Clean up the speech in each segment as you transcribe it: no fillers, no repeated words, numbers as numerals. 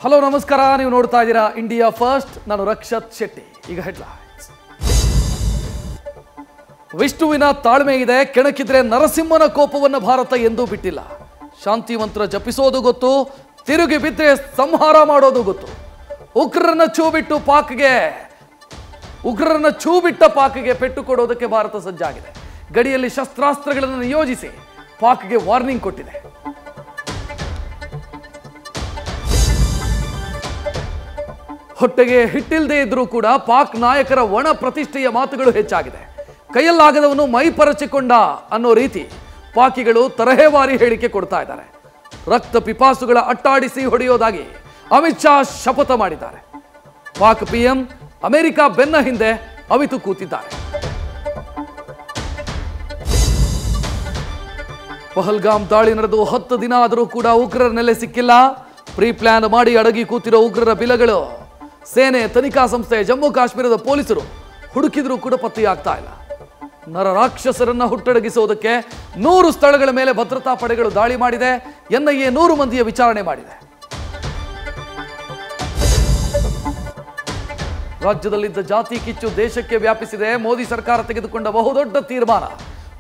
Hello ನಮಸ್ಕಾರ, ನೀವು ನೋಡ್ತಾ ಇದ್ದೀರಾ ಇಂಡಿಯಾ ಫಸ್ಟ್. ನಾನು ರಕ್ಷತ್ ಶೆಟ್ಟಿ. ಈಗ ಹೆಡ್ಲೈನ್ಸ್. ವಿಷ್ಣುವಿನ ತಾಳ್ಮೆ ಇದೆ, ಕೆಣಕಿದ್ರೆ ನರಸಿಂಹನ ಕೋಪವನ್ನು ಭಾರತ ಎಂದೂ ಬಿಟ್ಟಿಲ್ಲ. ಶಾಂತಿ ಮಂತ್ರ ಜಪಿಸೋದು ಗೊತ್ತು, ತಿರುಗಿ ಬಿದ್ದರೆ ಸಂಹಾರ ಮಾಡೋದು ಗೊತ್ತು. ಉಗ್ರರನ್ನ ಛೂ ಬಿಟ್ಟ ಪಾಕ್ಗೆ ಪೆಟ್ಟು ಕೊಡೋದಕ್ಕೆ ಭಾರತ ಸಜ್ಜಾಗಿದೆ. ಗಡಿಯಲ್ಲಿ ಶಸ್ತ್ರಾಸ್ತ್ರಗಳನ್ನು ನಿಯೋಜಿಸಿ ಪಾಕ್ಗೆ ವಾರ್ನಿಂಗ್ ಕೊಟ್ಟಿದೆ. ಹೊಟ್ಟೆಗೆ ಹಿಟ್ಟಿಲ್ಲದೆ ಇದ್ರೂ ಕೂಡ ಪಾಕ್ ನಾಯಕರ ಒಣ ಪ್ರತಿಷ್ಠೆಯ ಮಾತುಗಳು ಹೆಚ್ಚಾಗಿದೆ. ಕೈಯಲ್ಲಾಗದವನು ಮೈ ಪರಚಿಕೊಂಡ ಅನ್ನೋ ರೀತಿ ಪಾಕಿಗಳು ತರಹೇವಾರಿ ಹೇಳಿಕೆ ಕೊಡ್ತಾ ಇದ್ದಾರೆ. ರಕ್ತ ಪಿಪಾಸುಗಳ ಅಟ್ಟಾಡಿಸಿ ಹೊಡೆಯೋದಾಗಿ ಅಮಿತ್ ಶಾ ಶಪಥ ಮಾಡಿದ್ದಾರೆ. ಪಾಕ್ ಪಿಎಂ ಅಮೆರಿಕ ಬೆನ್ನ ಹಿಂದೆ ಅವಿತು ಕೂತಿದ್ದಾರೆ. ಪಹಲ್ಗಾಮ್ ದಾಳಿ ನಡೆದು 10 ದಿನ ಆದರೂ ಕೂಡ ಉಗ್ರರ ನೆಲೆ ಸಿಕ್ಕಿಲ್ಲ. ಪ್ರೀ ಪ್ಲಾನ್ ಮಾಡಿ ಅಡಗಿ ಕೂತಿರೋ ಉಗ್ರರ ಬಿಲಗಳು ಸೇನೆ, ತನಿಖಾ ಸಂಸ್ಥೆ, ಜಮ್ಮು ಕಾಶ್ಮೀರದ ಪೊಲೀಸರು ಹುಡುಕಿದ್ರೂ ಕೂಡ ಪತ್ತೆಯಾಗ್ತಾ ಇಲ್ಲ. ನರರಾಕ್ಷಸರನ್ನ ಹುಟ್ಟಡಗಿಸುವುದಕ್ಕೆ 100 ಸ್ಥಳಗಳ ಮೇಲೆ ಭದ್ರತಾ ಪಡೆಗಳು ದಾಳಿ ಮಾಡಿದೆ. ಎನ್ಐಎ 100 ಮಂದಿಯ ವಿಚಾರಣೆ ಮಾಡಿದೆ. ರಾಜ್ಯದಲ್ಲಿದ್ದ ಜಾತಿ ಕಿಚ್ಚು ದೇಶಕ್ಕೆ ವ್ಯಾಪಿಸಿದೆ. ಮೋದಿ ಸರ್ಕಾರ ತೆಗೆದುಕೊಂಡ ಬಹುದೊಡ್ಡ ತೀರ್ಮಾನ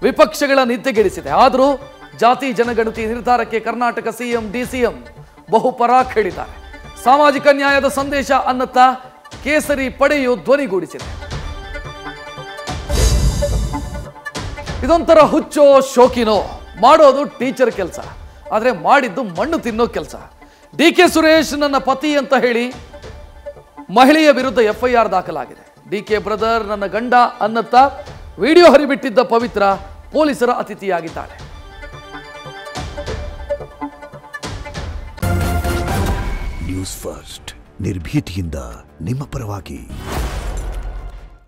ವಿಪಕ್ಷಗಳ ನಿದ್ದೆಗೆಡಿಸಿದೆ. ಆದರೂ ಜಾತಿ ಜನಗಣತಿ ನಿರ್ಧಾರಕ್ಕೆ ಕರ್ನಾಟಕ ಸಿಎಂ ಡಿಸಿಎಂ ಬಹುಪರಾಕ್ ಹೇಳಿದ್ದಾರೆ. ಸಾಮಾಜಿಕ ನ್ಯಾಯದ ಸಂದೇಶ ಅನ್ನತ್ತಾ ಕೇಸರಿ ಪಡೆಯು ಧ್ವನಿಗೂಡಿಸಿದೆ. ಇದೊಂಥರ ಹುಚ್ಚೋ ಶೋಕಿನೋ, ಮಾಡೋದು ಟೀಚರ್ ಕೆಲಸ, ಆದರೆ ಮಾಡಿದ್ದು ಮಣ್ಣು ತಿನ್ನೋ ಕೆಲಸ. ಡಿಕೆ ಸುರೇಶ್ ನನ್ನ ಪತಿ ಅಂತ ಹೇಳಿ ಮಹಿಳೆಯ ವಿರುದ್ಧ FIR ದಾಖಲಾಗಿದೆ. ಡಿಕೆ ಬ್ರದರ್ ನನ್ನ ಗಂಡ ಅನ್ನತ್ತಾ ವಿಡಿಯೋ ಹರಿಬಿಟ್ಟಿದ್ದ ಪವಿತ್ರ ಪೊಲೀಸರ ಅತಿಥಿಯಾಗಿದ್ದಾಳೆ. ನ್ಯೂಸ್ ಫಸ್ಟ್, ನಿರ್ಭೀತಿಯಿಂದ ನಿಮ್ಮ ಪರವಾಗಿ.